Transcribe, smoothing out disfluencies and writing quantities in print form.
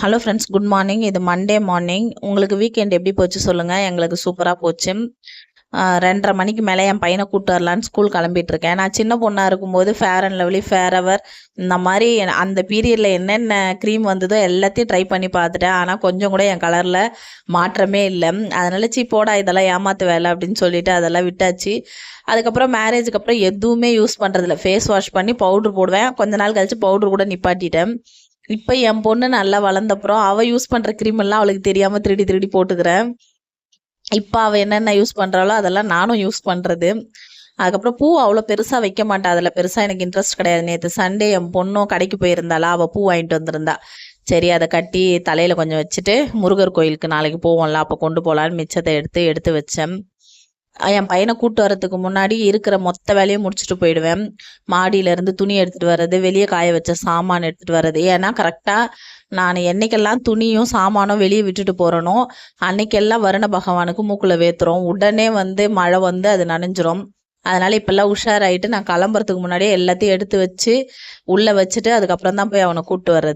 Hello friends, good morning. இது Monday morning. உங்களுக்கு weekend எப்படி போச்சு சொல்லுங்கள். எங்களுக்கு சூப்பராக போச்சு. 2:30 மணிக்கு மேலே என் பையனை கூப்பிட்டு வரலான்னு ஸ்கூல் கிளம்பிட்டு இருக்கேன். நான் சின்ன பொண்ணாக இருக்கும்போது ஃபேர் அண்ட் லவ்லி, ஃபேரவர் இந்த மாதிரி அந்த பீரியடில் என்னென்ன க்ரீம் வந்ததோ எல்லாத்தையும் ட்ரை பண்ணி பார்த்துட்டேன். ஆனால் கொஞ்சம் கூட என் கலரில் மாற்றமே இல்லை. அதனால போடா இதெல்லாம் ஏமாத்து வேலை அப்படின்னு சொல்லிட்டு அதெல்லாம் விட்டாச்சு. அதுக்கப்புறம் மேரேஜுக்கு அப்புறம் எதுவுமே யூஸ் பண்ணுறதில்ல. ஃபேஸ் வாஷ் பண்ணி பவுட்ரு போடுவேன். கொஞ்ச நாள் கழிச்சு பவுட்ரு கூட நிப்பாட்டிட்டேன். இப்போ என் பொண்ணு நல்லா வளர்ந்தப்புறம் அவள் யூஸ் பண்ணுற க்ரீம் எல்லாம் அவளுக்கு தெரியாமல் திருடி திருடி போட்டுக்கிறேன். இப்போ அவள் என்னென்ன யூஸ் பண்ணுறாளோ அதெல்லாம் நானும் யூஸ் பண்ணுறது. அதுக்கப்புறம் பூ அவ்வளோ பெருசாக வைக்க மாட்டா. அதில் பெருசாக எனக்கு இன்ட்ரெஸ்ட் கிடையாது. நேற்று சண்டே என் பொண்ணும் கடைக்கு போயிருந்தாளா, அவள் பூ வாங்கிட்டு வந்திருந்தா. சரி, அதை கட்டி தலையில் கொஞ்சம் வச்சுட்டு முருகர் கோயிலுக்கு நாளைக்கு போவோம்ல, அப்போ கொண்டு போகலான்னு மிச்சத்தை எடுத்து வச்சேன். என் பையனை கூப்பிட்டு வரதுக்கு முன்னாடி இருக்கிற மொத்த வேலையும் முடிச்சுட்டு போயிடுவேன். மாடியிலேருந்து துணி எடுத்துகிட்டு வர்றது, வெளியே காய வச்ச சாமான் எடுத்துகிட்டு வர்றது. ஏன்னா கரெக்டாக நான் என்னைக்கெல்லாம் துணியும் சாமானும் வெளியே விட்டுட்டு போகிறனோ அன்னைக்கெல்லாம் வருண பகவானுக்கு மூக்கில் வேத்துறோம். உடனே மழை வந்து அது நனைஞ்சிரும். அதனால் இப்போல்லாம் உஷாராயிட்டு நான் கிளம்புறதுக்கு முன்னாடியே எல்லாத்தையும் எடுத்து வச்சு உள்ளே வச்சுட்டு அதுக்கப்புறம் தான் போய் அவனை கூப்பிட்டு வர்றது.